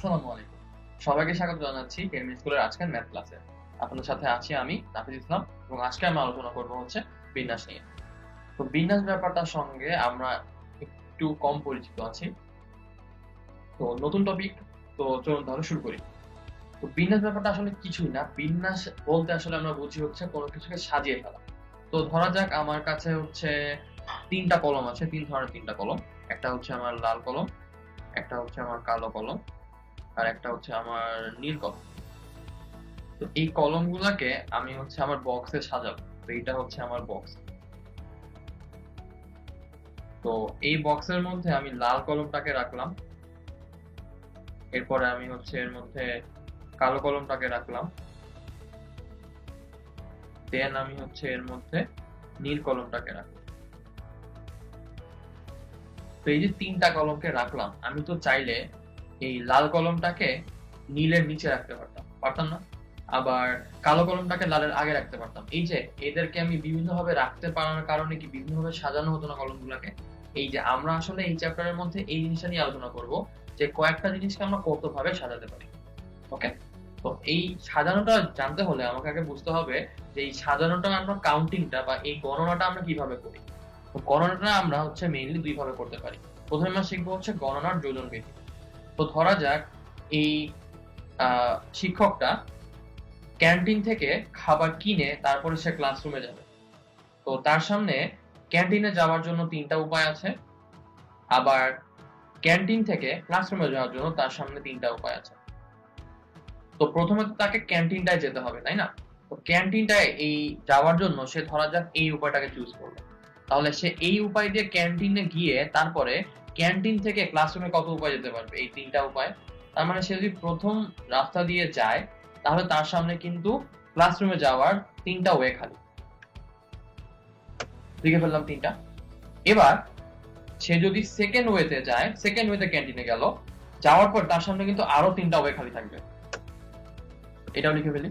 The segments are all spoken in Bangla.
আসসালামু আলাইকুম। সবাইকে স্বাগত জানাচ্ছি কেএমএ স্কুলের আজকের ম্যাথ ক্লাসে। আপনাদের সাথে আছি আমি নাফিজ ইসলাম এবং আজকে আমি আলোচনা করব হচ্ছে বিন্যাস নিয়ে। তো বিন্যাস ব্যাপারটার সঙ্গে আমরা একটু কম পরিচিত আছি। তো নতুন টপিক, তো চলুন তাহলে শুরু করি। তো বিন্যাস ব্যাপারটা আসলে কিছুই না। বিন্যাস বলতে আসলে আমরা বুঝি হচ্ছে কোনো কিছুকে সাজিয়ে ফেলা। তো ধরা যাক আমার কাছে হচ্ছে ৩টা কলম আছে, ৩ ধরনের ৩টা কলম। একটা হচ্ছে আমার লাল কলম, একটা হচ্ছে আমার কালো কলম, আর একটা হচ্ছে আমার নীল কলম। তো এই কলমগুলাকে আমি হচ্ছে আমার বক্সে সাজাবো। তো এইটা হচ্ছে আমার বক্স। তো এই বক্সের মধ্যে আমি লাল কলমটাকে রাখলাম, এরপরে আমি হচ্ছে এর মধ্যে কালো কলমটাকে রাখলাম, দেন আমি হচ্ছে এর মধ্যে নীল কলমটাকে রাখলাম। তো এই যে ৩টা কলমকে রাখলাম, আমি তো চাইলে এই লাল কলমটাকে নীলের নিচে রাখতে পারতাম, পারতাম না? আবার কালো কলমটাকে লালের আগে রাখতে পারতাম। এই যে এদেরকে আমি বিভিন্নভাবে রাখতে পারার কারণে কি বিভিন্নভাবে সাজানো হতো না কলমগুলোকে? এই যে আমরা আসলে এই চ্যাপ্টারের মধ্যে এই জিনিসটা নিয়ে আলোচনা করব যে কয়েকটা জিনিসকে আমরা কতভাবে সাজাতে পারি। ওকে? তো এই সাজানোটা জানতে হলে আমাকে আগে বুঝতে হবে যে এই সাজানোটা আমরা কাউন্টিংটা বা এই গণনাটা আমরা কিভাবে করি। তো গণনাটা আমরা হচ্ছে মেইনলি দুই ভাবে করতে পারি। প্রথমে আমরা শিখবো হচ্ছে গণনার যোজন বিধি। তো ধরা যাক এই শিক্ষকটা ক্যান্টিন থেকে খাবার কিনে তারপরে সে ক্লাসরুমে যাবে। তো তার সামনে ক্যান্টিনে যাওয়ার জন্য ৩টা উপায় আছে, আবার ক্যান্টিন থেকে ক্লাসরুমে যাওয়ার জন্য তার সামনে ৩টা উপায় আছে। তো প্রথমে তো তাকে ক্যান্টিনটায় যেতে হবে, তাই না? তো ক্যান্টিনটায় এই যাওয়ার জন্য সে ধরা যাক এই উপায়টাকে চুজ করলো। তাহলে সে এই উপায় দিয়ে ক্যান্টিনে গিয়ে তারপরে ক্যান্টিন থেকে ক্লাসরুমে কত উপায় যেতে পারবে? এই ৩টা উপায়। তার মানে সে যদি প্রথম রাস্তা দিয়ে যায় তাহলে তার সামনে কিন্তু ক্লাসরুমে যাওয়ার ৩টা ওয়ে খালি। লিখে ফেললাম ৩টা। এবার সে যদি সেকেন্ড ওয়েতে যায়, সেকেন্ড ওয়েতে ক্যান্টিনে গেল, যাওয়ার পর তার সামনে কিন্তু আরো ৩টা ওয়ে খালি থাকবে। এটাও লিখে ফেলি।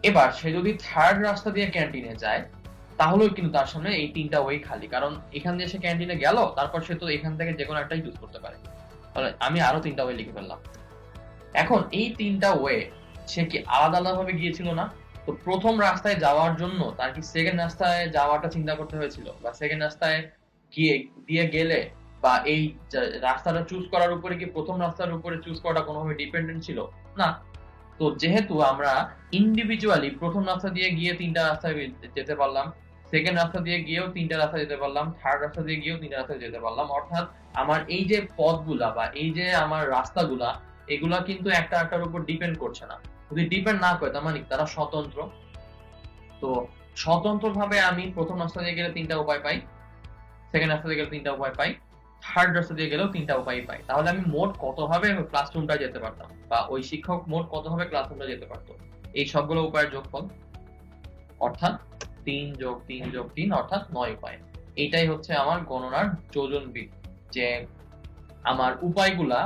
এবার সে যদি থার্ড রাস্তা দিয়ে ক্যান্টিনে যায় তাহলেও কিন্তু তার সামনে এই ৩টা ওয়ে খালি, কারণ এখান দিয়ে সে ক্যান্টিনে গেল, তারপর সে তো এখান থেকে যে কোনো একটাই চুজ করতে পারে। তাহলে আমি আরো ৩টা ওয়ে লিখে ফেললাম। এখন এই 3টা ওয়ে সে কি আলাদা আলাদা ভাবে গিয়েছিল না? তো প্রথম রাস্তায় যাওয়ার জন্য তার কি সেকেন্ড রাস্তায় যাওয়াটা চিন্তা করতে হয়েছিল, বা সেকেন্ড রাস্তায় গিয়ে দিয়ে গেলে বা এই রাস্তাটা চুজ করার উপরে কি প্রথম রাস্তার উপরে চুজ করাটা কোনোভাবে ডিপেন্ডেন্ট ছিল না? তো যেহেতু আমরা ইন্ডিভিজুয়ালি প্রথম রাস্তা দিয়ে গিয়ে 3টা রাস্তায় যেতে পারলাম, সেকেন্ড রাস্তা দিয়ে গিয়েও 3টা রাস্তা যেতে পারলাম, থার্ড রাস্তা দিয়ে গিয়েও 3টা রাস্তায় যেতে পারলাম, অর্থাৎ আমার এই যে পথগুলা বা এই যে আমার রাস্তাগুলা এগুলা কিন্তু একটা একটার উপর ডিপেন্ড করছে না। যদি ডিপেন্ড না করে তার মানে তারা স্বতন্ত্র। তো স্বতন্ত্রভাবে আমি প্রথম রাস্তা দিয়ে গেলে 3টা উপায় পাই, সেকেন্ড রাস্তা দিয়ে গেলে 3টা উপায় পাই, থার্ড রাস্তা দিয়ে গেলেও 3টা উপায় পাই। তাহলে আমি মোট কতভাবে ক্লাসরুমটা যেতে পারতাম, বা ওই শিক্ষক মোট কতভাবে ক্লাসরুমটা যেতে পারতো? এই সবগুলো উপায়ের যোগফল, অর্থাৎ ৩ যোগ ৩ যোগ ৩ অর্থাৎ ৯ উপায়। এইটাই হচ্ছে আমার গণনার যোজন বিধি, যে আমার উপায়গুলা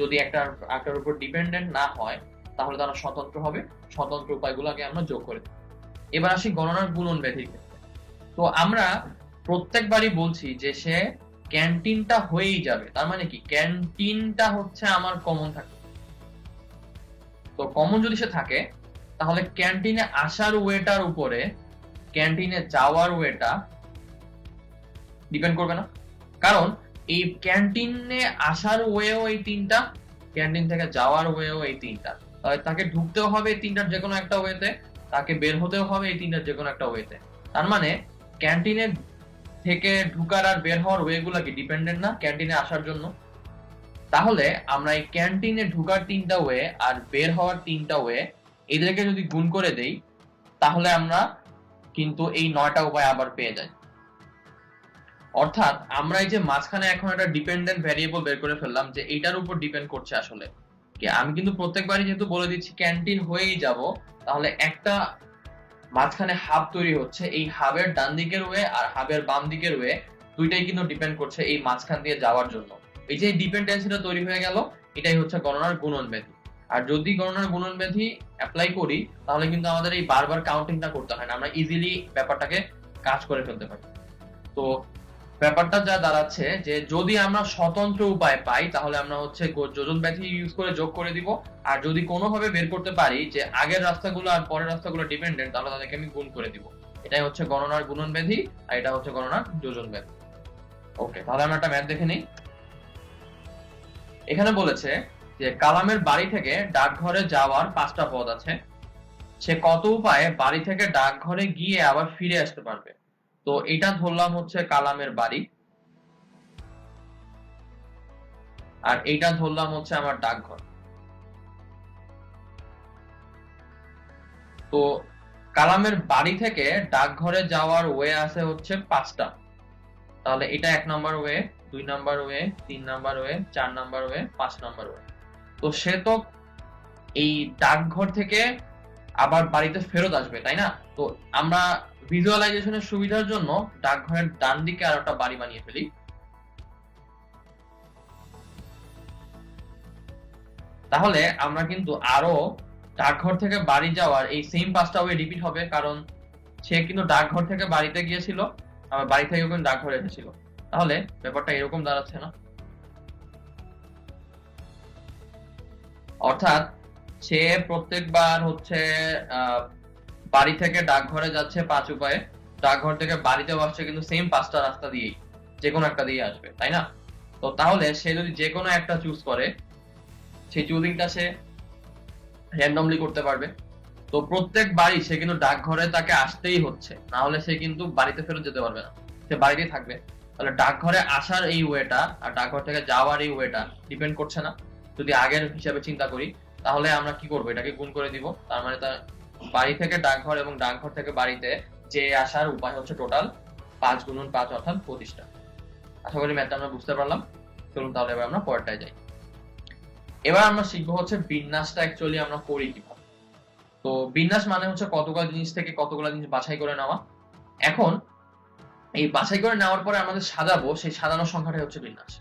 যদি একটার উপর ডিপেন্ডেন্ট না হয় তাহলে তারা স্বতন্ত্র হবে। স্বতন্ত্র উপায়গুলোকে আমরা যোগ করে দিই। এবার আসি গণনার গুণন ব্যাধির ক্ষেত্রে। তো আমরা প্রত্যেকবারই বলছি যে সে ক্যান্টিনটা হয়েই যাবে, তার মানে কি ক্যান্টিনটা হচ্ছে আমার কমন থাকে। তো কমন যদি সে থাকে তাহলে ক্যান্টিনে আসার ওয়েটার উপরে ক্যান্টিনে যাওয়ার ওয়েটা ডিপেন্ড করবে না, কারণ এই ক্যান্টিনে আসার ওয়েও এই 3টা, ক্যান্টিন থেকে যাওয়ার ওয়েও এই 3টা। তাকে ঢুকতেও হবে এই 3টার যে কোনো একটা ওয়েতে, তাকে বের হতেও হবে এই 3টার যে কোনো একটা ওয়েতে। তার মানে ক্যান্টিনে থেকে ঢুকার আর বের হওয়ার ওয়ে গুলা কি ডিপেন্ডেন্ট না ক্যান্টিনে আসার জন্য? তাহলে আমরা এই ক্যান্টিনে ঢুকার 3টা ওয়ে আর বের হওয়ার 3টা ওয়ে এদেরকে যদি গুণ করে দেই তাহলে আমরা কিন্তু এই 9টা উপায় আবার পেয়ে যাই। অর্থাৎ আমরা এই যে মাঝখানে এখন একটা ডিপেন্ডেন্ট ভ্যারিয়েবল বের করে ফেললাম যে এইটার উপর ডিপেন্ড করছে আসলে কি, আমি কিন্তু প্রত্যেকবারই যেহেতু বলে দিচ্ছি ক্যান্টিন হয়েই যাব, তাহলে একটা মাঝখানে হাব তৈরি হচ্ছে, এই হাবের ডান দিকের ওয়ে আর হাবের বাম দিকের ওয়ে দুইটাই কিন্তু ডিপেন্ড করছে এই মাঝখান দিয়ে যাওয়ার জন্য। এই যে ডিপেন্ডেন্সিটা তৈরি হয়ে গেল, এটাই হচ্ছে গণনার গুণন ব্যাধি। আর যদি গণনার গুণন ব্যাধি অ্যাপ্লাই করি তাহলে কিন্তু আমাদের এই বারবার কাউন্টিংটা করতে হয় না, আমরা ইজিলি ব্যাপারটাকে কাজ করে ফেলতে পারি। তো ব্যাপারটা যা দাঁড়াচ্ছে যে যদি আমরা স্বতন্ত্র উপায় পাই তাহলে আমরা হচ্ছে যোজন ব্যাধি ইউজ করে যোগ করে দিব, আর যদি কোনোভাবে বের করতে পারি যে আগের রাস্তাগুলো আর পরের রাস্তাগুলো ডিপেন্ডেন্ট, তাহলে তাদেরকে আমি গুণ করে দিব। এটাই হচ্ছে গণনার গুণন ব্যাধি, আর এটা হচ্ছে গণনার যোজন ব্যাধি। ওকে, তাহলে আমরা একটা ম্যাথ দেখে নিই। এখানে বলেছে যে কালামের বাড়ি থেকে ডাকঘরে যাওয়ার 5টা পথ আছে, সে কত উপায়ে বাড়ি থেকে ডাকঘরে গিয়ে আবার ফিরে আসতে পারবে। তো এটা ধরলাম হচ্ছে কালামের বাড়ি, আর এইটা ধরলাম হচ্ছে আমার ডাকঘর। তো কালামের বাড়ি থেকে ডাকঘরে যাওয়ার ওয়ে আছে হচ্ছে 5টা। তাহলে এটা 1 number way, 2 number way, 3 number way, 4 number way, 5 number way. তো সে তো এই ডাকঘর থেকে আবার বাড়িতে ফেরত আসবে, তাই না? তো আমরা ভিজুয়ালাইজেশনের সুবিধার জন্য ডাকঘরের ডান দিকে আর একটা বাড়ি বানিয়ে ফেলি। তাহলে আমরা কিন্তু আরো ডাকঘর থেকে বাড়ি যাওয়ার এই সেম 5টা ওয়ে রিপিট হবে, কারণ সে কিন্তু ডাকঘর থেকে বাড়িতে গিয়েছিল, আবার বাড়ি থেকে কিন্তু ডাকঘরে এসেছিল। তাহলে ব্যাপারটা এরকম দাঁড়াচ্ছে না? অর্থাৎ সে প্রত্যেকবার হচ্ছে বাড়ি থেকে ডাকঘরে যাচ্ছে 5 উপায়ে, ডাকঘর থেকে বাড়িতেও আসছে কিন্তু সেম 5টা রাস্তা দিয়েই, যে কোনো একটা দিয়ে আসবে, তাই না? তো তাহলে সে যদি যে কোনো একটা চুজ করে, সেই চুজিংটা সে র্যান্ডমলি করতে পারবে। তো প্রত্যেকবারই সে কিন্তু ডাকঘরে তাকে আসতেই হচ্ছে, না হলে সে কিন্তু বাড়িতে ফেরত যেতে পারবে না, সে বাড়িতেই থাকবে। তাহলে ডাকঘরে আসার এই ওয়েটা আর ডাকঘর থেকে যাওয়ার এই ওয়েটা ডিপেন্ড করছে না। যদি আগের হিসাবে চিন্তা করি তাহলে আমরা কি করবো, এটাকে গুণ করে দিব। তার মানে তার বাড়ি থেকে ডাকঘর এবং ডাকঘর থেকে বাড়িতে যে আসার উপায় হচ্ছে টোটাল 5 গুণন 5 অর্থাৎ 25টা। আশা করি ম্যাথটা আমরা বুঝতে পারলাম। চলুন তাহলে এবার আমরা পরেরটায় যাই। এবার আমরা শিখবো হচ্ছে বিন্যাসটা অ্যাকচুয়ালি আমরা করি কিভাবে। তো বিন্যাস মানে হচ্ছে কতগুলো জিনিস থেকে কতগুলো জিনিস বাছাই করে নেওয়া। এখন এই বাছাই করে নেওয়ার পরে আমাদের সাজাবো, সেই সাজানোর সংখ্যাটাই হচ্ছে বিন্যাস।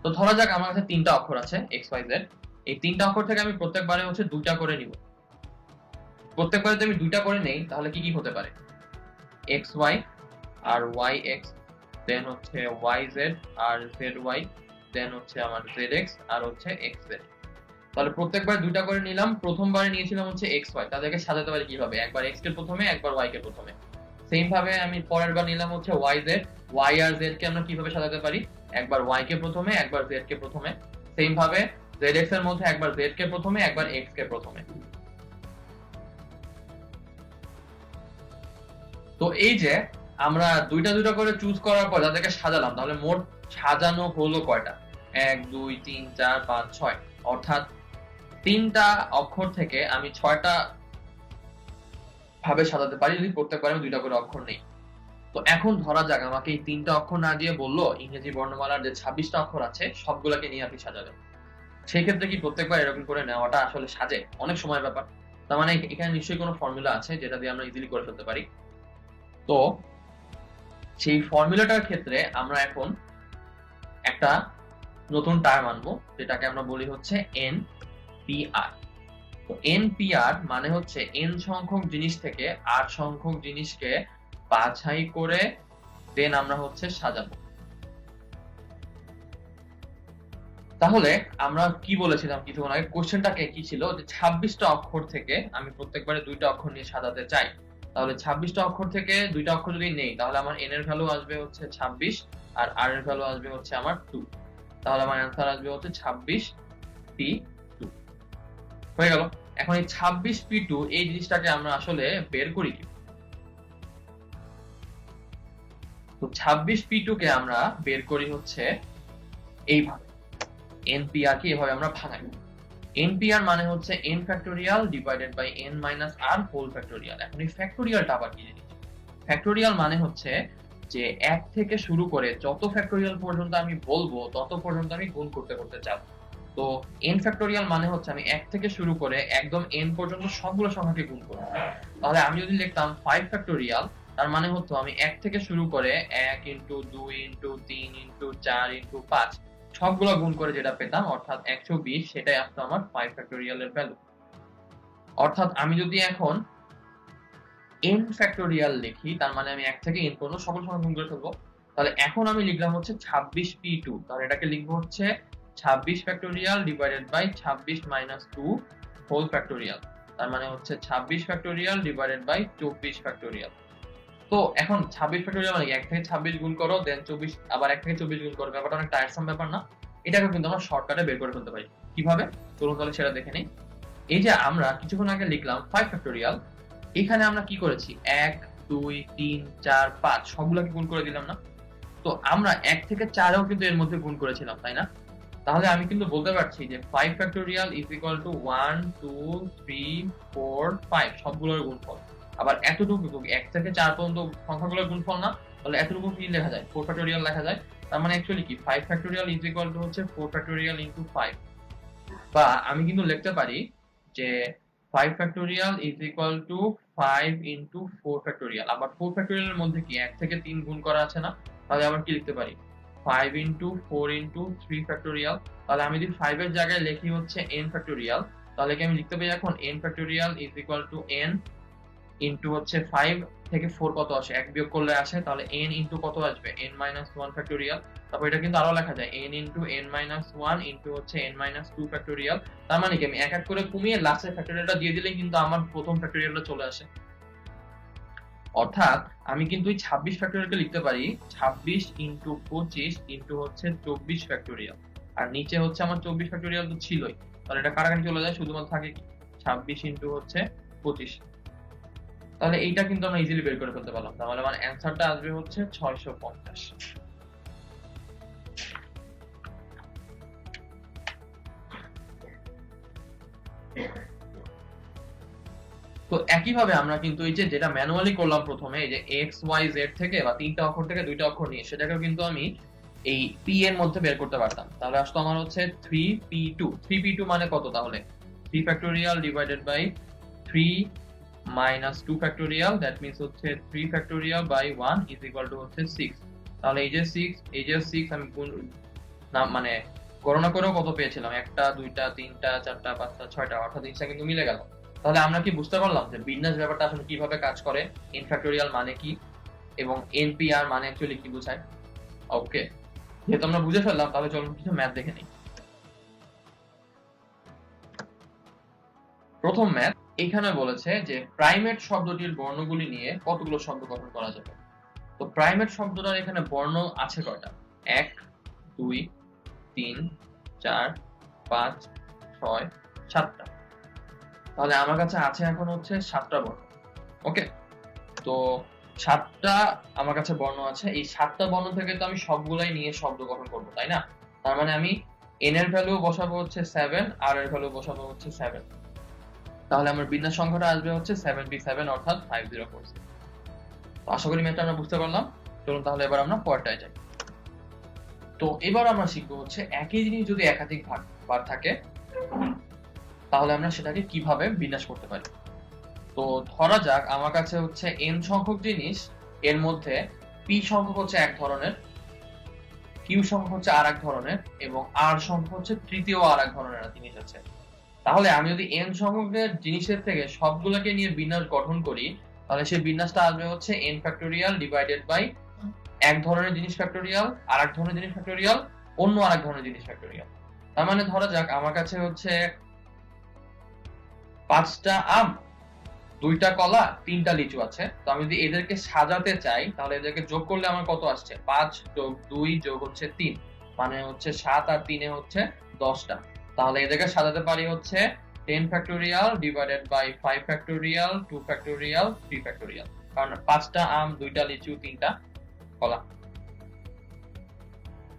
তো ধরা যাক আমার কাছে 3টা অক্ষর আছে এক্স ওয়াই জেড। এই 3টা অক্ষর থেকে আমি প্রত্যেকবারে হচ্ছে 2টা করে নিব। প্রত্যেকবারে যদি আমি 2টা করে নেই তাহলে কি কি হতে পারে? এক্স ওয়াই আর ওয়াই এক্স, দেন হচ্ছে ওয়াই জেড আর জেড ওয়াই, দেন হচ্ছে আমার জেড এক্স আর হচ্ছে এক্স জেড। তাহলে প্রত্যেকবার 2টা করে নিলাম। প্রথমবারে নিয়েছিলাম হচ্ছে এক্স ওয়াই, তাদেরকে সাজাতে পারি কিভাবে? একবার এক্স কে প্রথমে, একবার ওয়াই কে প্রথমে। সেম ভাবে আমি পরের বার নিলাম হচ্ছে ওয়াই জেড, ওয়াই আর জেড কে আমরা কিভাবে সাজাতে পারি? একবার ওয়াই কে প্রথমে, একবার জেড কে প্রথমে। সেম ভাবে জেড এক্স এর মধ্যে একবার জেড কে প্রথমে, একবার এক্স কে প্রথমে। তো এই যে আমরা 2টা করে চুজ করার পর তাদেরকে সাজালাম, তাহলে মোট সাজানো হলো কয়টা? 1 2 3 4 5 6। অর্থাৎ 3টা অক্ষর থেকে আমি 6টা ভাবে সাজাতে পারি যদি প্রত্যেকবার আমি 2টা করে অক্ষর নেই। তো এখন ধরা যাক আমাকে এই 3টা অক্ষর না দিয়ে বললো ইংরেজি বর্ণমালার যে 26টা অক্ষর আছে সবগুলোকে নিয়ে আপনি সাজাবেন। সেই ক্ষেত্রে কি প্রত্যেকবার এরকম করে নেওয়াটা আসলে সাজে? অনেক সময়ের ব্যাপার। তার মানে এখানে নিশ্চয়ই কোনো ফর্মুলা আছে যেটা দিয়ে আমরা ইজিলি করে ফেলতে পারি। তো সেই ফর্মুলাটার ক্ষেত্রে আমরা এখন একটা নতুন টার্ম আনবো, যেটাকে আমরা বলি হচ্ছে এনপিআর। তো এনপিআর মানে হচ্ছে এন সংখ্যক জিনিস থেকে আর সংখ্যক জিনিসকে বাছাই করে দেন আমরা হচ্ছে সাজাবো। তাহলে আমরা কি বলেছিলাম কিছুক্ষণ আগে? কোশ্চেনটাকে কি ছিল যে 26টা অক্ষর থেকে আমি প্রত্যেকবারে 2টা অক্ষর নিয়ে সাজাতে চাই। তাহলে 26টা অক্ষর থেকে 2টা অক্ষর যদি নেই তাহলে আমার এন এর ভ্যালু আসবে হচ্ছে 26 আর আর এর ভ্যালু আসবে হচ্ছে আমার 2। তাহলে আমার অ্যান্সার আসবে হচ্ছে 26p2। হয়ে গেল। এখন এই 26p2 এই জিনিসটাকে আমরা আসলে বের করি কি? তো 26p2 কে আমরা বের করি হচ্ছে এইভাবে। এনপিআর কে এভাবে আমরা ভাঙাই। এনপিআর মানে হচ্ছে n factorial divided by n minus r whole factorial. এখন এই ফ্যাক্টোরিয়ালটা আবার কি জিনিস? ফ্যাক্টোরিয়াল মানে হচ্ছে যে 1 থেকে শুরু করে যত ফ্যাক্টোরিয়াল পর্যন্ত আমি বলবো তত পর্যন্ত আমি গুণ করতে করতে যাব। তো n ফ্যাক্টোরিয়াল মানে হচ্ছে আমি 1 থেকে শুরু করে একদম n পর্যন্ত সবগুলো সংখ্যাকে গুণ করব। তাহলে আমি যদি লিখতাম 5 ফ্যাক্টোরিয়াল, তার মানে হতো আমি 1 থেকে শুরু করে 1 ইনটু 2 ইনটু 3 ইনটু 4 ইনটু 5 সবগুলো গুণ করে যেটা পেতাম অর্থাৎ 120, সেটাই আসতো আমার 5 ফ্যাক্টোরিয়াল এর ভ্যালু। অর্থাৎ আমি যদি এখন n ফ্যাক্টোরিয়াল লিখি তার মানে আমি 1 থেকে n পর্যন্ত সকল সংখ্যা গুণ করে ফেলবো। তাহলে এখন আমি লিখলাম হচ্ছে 26p2, তাহলে এটাকে লিখবো হচ্ছে 26 factorial divided by 26 minus 2 whole factorial, তার মানে হচ্ছে 26 ফ্যাক্টোরিয়াল ডিভাইডেড বাই 24 ফ্যাক্টোরিয়াল। তো এখন 26 ফ্যাক্টোরিয়াল মানে 1 থেকে 26 গুণ করো, দেন 24, আবার 1 থেকে 24 গুণ করো, ব্যাপারটা অনেক টায়ারসাম ব্যাপার না? এটাকে কিন্তু আমরা শর্টকাটে বের করে ফেলতে পারি। কিভাবে চলুন তাহলে সেটা দেখে নিই। এই যে আমরা কিছুক্ষণ আগে লিখলাম 5 ফ্যাক্টোরিয়াল, এখানে আমরা কি করেছি 1 2 3 4 5 সবগুলোকে গুণ করে দিলাম না? তো আমরা 1 থেকে 4 এও কিন্তু এর মধ্যে গুণ করেছিলাম, তাই না? তাহলে আমি কিন্তু বলতে পারছি যে 5 ফ্যাক্টোরিয়াল ইজ ইকুয়াল টু 1 2 3 4 5 সবগুলোর গুণফল। আবার এতটুকু 1 থেকে 4 পর্যন্ত সংখ্যাগুলোর গুণফল না, তাহলে এতটুকু কি লেখা যায় 4 ফ্যাক্টোরিয়াল লেখা যায়। তার মানে অ্যাকচুয়ালি কি 5 ফ্যাক্টোরিয়াল ইজ ইকুয়াল টু হচ্ছে 4 ফ্যাক্টোরিয়াল ইনটু 5। বা আমি কিন্তু লিখতে পারি যে 5 factorial is equal two 5 into 4 factorial. আবার 4 ফ্যাক্টোরিয়ালের মধ্যে কি 1 থেকে 3 গুণ করা আছে না? তাহলে আবার কি লিখতে পারি 5 ইনটু 4 ইনটু 3 ফ্যাক্টোরিয়াল। তাহলে আমি যদি 5 এর জায়গায় লিখি হচ্ছে n ফ্যাক্টোরিয়াল, তাহলে কি আমি লিখতে পারি এখন n factorial is equal two n into হচ্ছে 5 থেকে 4 কত আসে, 1 বিয়োগ করলে আসে, তাহলে n ইনটু কত আসবে n মাইনাস 1 ফ্যাক্টোরিয়াল। তারপর এটা কিন্তু আরো লেখা যায় n into n minus 1 into হচ্ছে n মাইনাস 2 ফ্যাক্টোরিয়াল। তার মানে কি আমি এক এক করে কমিয়ে লাস্টের ফ্যাক্টোরিয়ালটা দিয়ে দিলেই কিন্তু আমার প্রথম ফ্যাক্টোরিয়ালটা চলে আসে। অর্থাৎ আমি কিন্তু এই 26 ফ্যাক্টোরিয়ালকে লিখতে পারি 26 ইনটু 25 ইনটু হচ্ছে 24 ফ্যাক্টোরিয়াল। আর নিচে হচ্ছে আমার 24 ফ্যাক্টোরিয়াল তো ছিলই, তাহলে এটা কাটাকাটি চলে যায়, শুধুমাত্র থাকে কি 26 ইনটু হচ্ছে 25। তাহলে এইটা কিন্তু আমরা ইজিলি বের করে ফেলতে পারলাম। তাহলে আমার অ্যানসারটা আসবে হচ্ছে 650। তো একইভাবে আমরা কিন্তু এই যে যেটা ম্যানুয়ালি করলাম প্রথমে, এই যে x y z থেকে বা তিনটা অক্ষর থেকে দুইটা অক্ষর নিয়ে, সেটাকেও কিন্তু আমি এই p এর মধ্যে বের করতে পারতাম। তাহলে আসতো আমার হচ্ছে 3p2। 3p2 মানে কত তাহলে 3 factorial divided by 3 minus 2 factorial, that means হচ্ছে 3 factorial by 1 is equal to হচ্ছে 6। তাহলে এই যে 6, এই যে 6 আমি গুণ না মানে গণনা করেও কত পেয়েছিলাম, একটা দুইটা তিনটা চারটা পাঁচটা ছয়টা, অর্থাৎ জিনিসটা কিন্তু মিলে গেল। তাহলে আমরা কি বুঝতে পারলাম যে বিন্যাস ব্যাপারটা আসলে কিভাবে কাজ করে, n ফ্যাক্টোরিয়াল মানে কি এবং npr মানে অ্যাকচুয়ালি কি বোঝায়। ওকে, যেহেতু আমরা বুঝে ফেললাম, তাহলে চলুন কিছু ম্যাথ দেখে নিই। প্রথম ম্যাথ, এখানে বলেছে যে প্রাইমেট শব্দটির বর্ণগুলি নিয়ে কতগুলো শব্দ গঠন করা যাবে। তো প্রাইমেট শব্দটার এখানে বর্ণ আছে কয়টা, 1 2 3 4 5 6 7টা। তাহলে আমার কাছে আছে এখন হচ্ছে 7টা বর্ণ। ওকে, তো 7টা আমার কাছে বর্ণ আছে। এই 7টা বর্ণ থেকে তো আমি সবগুলাই নিয়ে শব্দ গঠন করব, তাই না? তার মানে আমি n এর ভ্যালু বসাবো হচ্ছে 7, r এর ভ্যালু বসাবো হচ্ছে 7। তাহলে আমার বিন্যাস সংখ্যাটা আসবে হচ্ছে 7b7, অর্থাৎ 5046। তো আশা করি ম্যাথটা আমরা বুঝতে পারলাম। চলুন তাহলে এবার আমরা পরেরটায় যাই। তো এবার আমরা শিখবো হচ্ছে একই জিনিস যদি একাধিক বার থাকে, তাহলে আমরা সেটাকে কিভাবে বিন্যাস করতে পারি। তো ধরা যাক আমার কাছে হচ্ছে n সংখ্যক জিনিস, এর মধ্যে p সংখ্যক হচ্ছে এক ধরনের, q সংখ্যক হচ্ছে আর এক ধরনের, এবং r সংখ্যক হচ্ছে তৃতীয় আর এক ধরনের জিনিস আছে। তাহলে আমি যদি n সংখ্যকের জিনিসের থেকে সবগুলোকে নিয়ে বিন্যাস গঠন করি, তাহলে সেই বিন্যাসটা আসবে হচ্ছে n ফ্যাক্টোরিয়াল ডিভাইডেড বাই এক ধরনের জিনিস ফ্যাক্টোরিয়াল, আর এক ধরনের জিনিস ফ্যাক্টোরিয়াল, অন্য আর এক ধরনের জিনিস ফ্যাক্টোরিয়াল। তার মানে ধরা যাক আমার কাছে হচ্ছে 5টা আম, 2টা কলা, 3টা লিচু আছে। তো আমি যদি এদেরকে সাজাতে চাই, তাহলে এদেরকে যোগ করলে আমার কত আসছে, 5 যোগ 2 যোগ হচ্ছে 3, মানে হচ্ছে 7 আর 3 হচ্ছে 10টা। তাহলে এদেরকে সাজাতে পারি হচ্ছে 10 factorial divided by 5 factorial 2 factorial 3 factorial, কারণ 5টা আম, 2টা লিচু, 3টা কলা।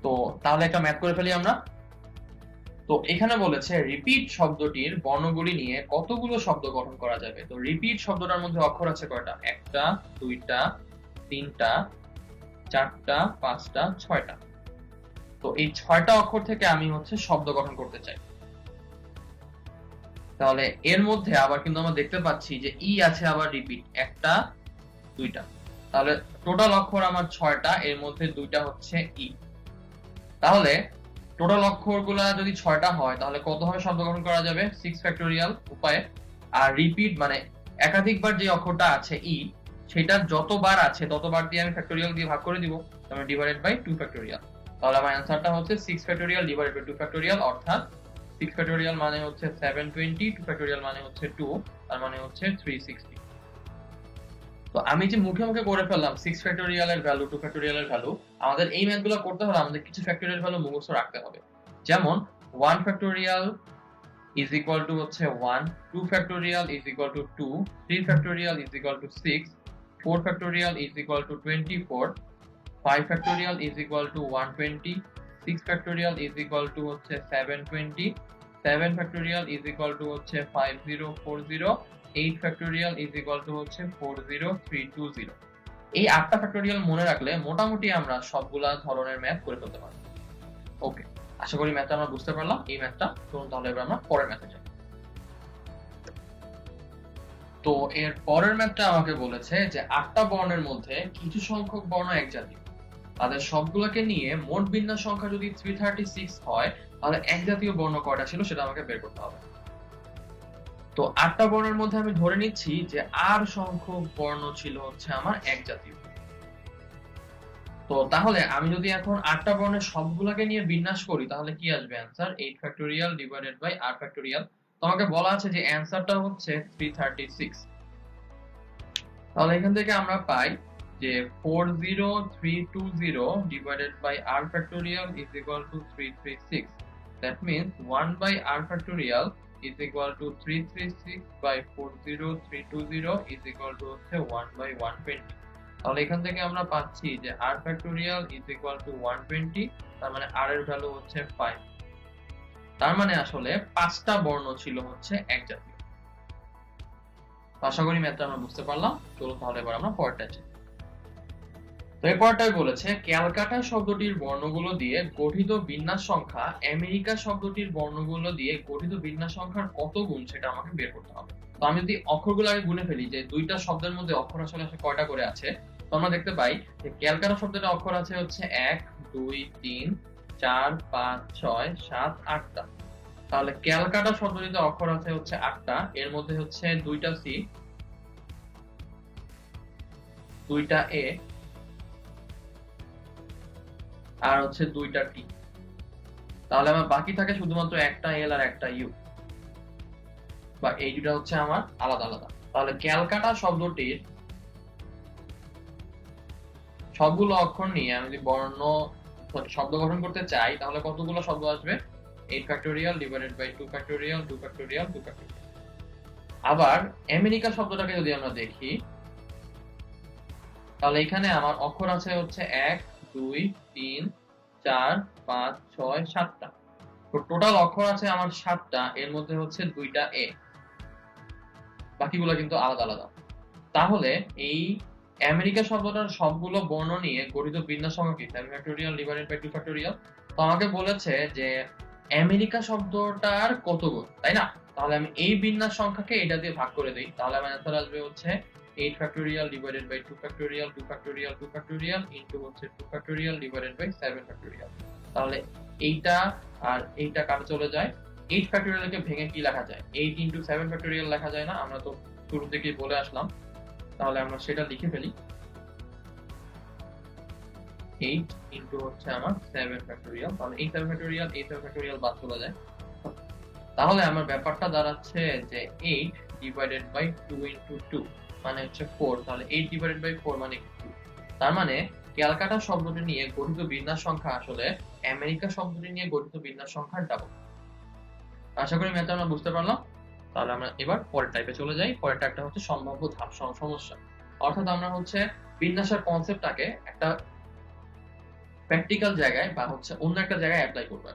তো তাহলে একটা ম্যাথ করে ফেলি আমরা। তো এখানে বলেছে রিপিট শব্দটির বর্ণগুলি নিয়ে কতগুলো শব্দ গঠন করা যাবে। তো রিপিট শব্দটার মধ্যে অক্ষর আছে কয়টা, 1টা 2টা 3টা 4টা 5টা 6টা। তো এই 6টা অক্ষর থেকে আমি হচ্ছে শব্দ গঠন করতে চাই। তাহলে এর মধ্যে আবার কিন্তু আমরা দেখতে পাচ্ছি যে ই আছে আবার রিপিট, 1টা 2টা। তাহলে টোটাল অক্ষর আমার 6টা, এর মধ্যে 2টা হচ্ছে ই। তাহলে টোটাল অক্ষরগুলা যদি 6টা হয়, তাহলে কত ভাবে শব্দ গঠন করা যাবে, 6 ফ্যাক্টোরিয়াল উপায়ে। আর রিপিট মানে একাধিকবার যে অক্ষরটা আছে ই, সেটার যতবার আছে ততবার দিয়ে আমি ফ্যাক্টোরিয়াল দিয়ে ভাগ করে দিব, তাহলে ডিভাইডেড বাই 2 ফ্যাক্টোরিয়াল। তাহলে আমার অ্যান্সারটা হচ্ছে 6 ফ্যাক্টোরিয়াল ডিভাইডেড বাই 2 ফ্যাক্টোরিয়াল, অর্থাৎ 6 ফ্যাক্টোরিয়াল মানে হচ্ছে 720, 2 ফ্যাক্টোরিয়াল মানে হচ্ছে 2, তার মানে হচ্ছে 360। তো আমি যে মুখে মুখে করে ফেললাম 6 ফ্যাক্টোরিয়াল এর ভ্যালু, 2 ফ্যাক্টোরিয়াল এর ভ্যালু, আমাদের এই ম্যাথগুলো করতে হলে আমাদের কিছু ফ্যাক্টোরিয়াল ভ্যালু মুখস্থ রাখতে হবে। যেমন 1 ফ্যাক্টোরিয়াল is equal to হচ্ছে 1, 2 factorial is equal to 2, 3 factorial is equal to 6, 4 factorial is equal to 24, 5 factorial is equal to 120, 6 factorial is equal to হচ্ছে 720, 7 factorial is equal to হচ্ছে 5040, 8 factorial is equal to হচ্ছে 40320। এই 8টা ফ্যাক্টোরিয়াল মনে রাখলে মোটামুটি আমরা সবগুলা ধরনের ম্যাথ করে ফেলতে পারবো। ওকে, আশা করি ম্যাথটা আমরা বুঝতে পারলাম। এই ম্যাথটা চলুন তাহলে এবার আমরা পরের ম্যাথে যাই। তো এর পরের ম্যাথটা আমাকে বলেছে যে 8টা বর্ণের মধ্যে কিছু সংখ্যক বর্ণ একজাতীয়, তাদের সবগুলোকে নিয়ে মোট বিন্যাস সংখ্যা যদি 336 হয় তাহলে একজাতীয় বর্ণ কয়টা ছিল সেটা আমাকে বের করতে হবে। তো 8টা বর্ণের মধ্যে আমি ধরে নিচ্ছি যে আর সংখ্যক বর্ণ ছিল হচ্ছে আমার একজাতীয়। তো তাহলে আমি যদি এখন 8টা বর্ণের সবগুলোকে নিয়ে বিন্যাস করি তাহলে কি আসবে answer? 8 factorial divided by r factorial. তোমাকে বলা আছে যে অ্যানসারটা হচ্ছে 336। তাহলে এখান থেকে আমরা পাই যে 40320 divided by r factorial is equal to 336। That means 1 by r factorial is equal to 336 by 40320 is equal to হচ্ছে 1 বাই 120। তাহলে এখান থেকে আমরা পাচ্ছি যে r factorial is equal two 120, তার মানে r এর ভ্যালু হচ্ছে 5। তার মানে আসলে 5টা বর্ণ ছিল হচ্ছে একজাতীয়। আশা করি ম্যাথটা আমরা বুঝতে পারলাম। চলো তাহলে এবার আমরা পরেরটা যাই। তো এই পরেরটাই বলেছে ক্যালকাটা শব্দটির বর্ণগুলো দিয়ে গঠিত বিন্যাস সংখ্যা আমেরিকা শব্দটির বর্ণগুলো দিয়ে গঠিত বিন্যাস সংখ্যার কত গুণ সেটা আমাকে বের করতে হবে। তো আমি যদি অক্ষরগুলো আগে গুনে ফেলি যে দুইটা শব্দের মধ্যে অক্ষর আসলে কয়টা করে আছে, তো আমরা দেখতে পাই যে ক্যালকাটা শব্দটা অক্ষর আছে হচ্ছে 1 2 3 4 5 6 7 8টা। তাহলে ক্যালকাটা শব্দটিতে অক্ষর আছে হচ্ছে 8টা, এর মধ্যে হচ্ছে 2টা সি, 2টা এ আর হচ্ছে 2টা টি। তাহলে আমার বাকি থাকে শুধুমাত্র একটা এল আর একটা ইউ, বা এই দুটো হচ্ছে আমার আলাদা আলাদা। তাহলে ক্যালকাটা শব্দটির সবগুলো অক্ষর নিয়ে আমি যদি বর্ণ শব্দ গঠন করতে চাই তাহলে কতগুলো শব্দ আসবে? 8 factorial divided by 2 factorial 2 factorial 2 factorial. আবার আমেরিকা শব্দটাকে যদি আমরা দেখি তাহলে এখানে আমার অক্ষর আছে হচ্ছে 1 2 3 4 5 6 7টা। তো টোটাল অক্ষর আছে আমার 7টা, এর মধ্যে হচ্ছে 2টা এ, বাকিগুলো কিন্তু আলাদা আলাদা। তাহলে এই আমেরিকা শব্দটার সবগুলো বর্ণ নিয়ে গঠিত বিন্যাস সংখ্যা কি? 7 ফ্যাক্টোরিয়াল ডিভাইডেড বাই 2 ফ্যাক্টোরিয়াল। তো আমাকে বলেছে যে আমেরিকা শব্দটার কত গুণ, তাই না? তাহলে আমি এই বিন্যাস সংখ্যাকে এটা দিয়ে ভাগ করে দেই, তাহলে আমার অ্যান্সার আসবে হচ্ছে 8 factorial divided by 2 factorial 2 factorial 2 factorial into হচ্ছে 2 ফ্যাক্টোরিয়াল ডিভাইডেড বাই 7 ফ্যাক্টোরিয়াল। তাহলে এইটা আর এইটা কাটে চলে যায়। 8 ফ্যাক্টোরিয়ালকে ভেঙে কি লেখা যায়? 8 ইনটু 7 ফ্যাক্টোরিয়াল লেখা যায় না? আমরা তো শুরু থেকেই বলে আসলাম, তাহলে আমরা সেটা লিখে ফেলি। 8 ইনটু হচ্ছে আমার 7 ফ্যাক্টোরিয়াল। তাহলে এই 7 ফ্যাক্টোরিয়াল এই 7 ফ্যাক্টোরিয়াল বাদ চলে যায়। তাহলে আমার ব্যাপারটা দাঁড়াচ্ছে যে 8 ডিভাইডেড বাই 2 ইনটু 2 মানে হচ্ছে 4। তাহলে 8 ডিভাইডেড বাই 4 মানে 2। তার মানে ক্যালকাটা শব্দটি নিয়ে গঠিত বিন্যাস সংখ্যা আসলে আমেরিকা শব্দটি নিয়ে গঠিত বিন্যাস সংখ্যার ডাবল। আশা করি ম্যাথটা আমরা বুঝতে পারলাম। তাহলে আমরা এবার পরের টাইপে চলে যাই। পরেরটা একটা হচ্ছে সম্ভাব্য ধাপ সমস্যা। অর্থাৎ আমরা হচ্ছে বিন্যাসের কনসেপ্টটাকে একটা প্র্যাকটিক্যাল জায়গায় বা হচ্ছে অন্য একটা জায়গায় অ্যাপ্লাই করব।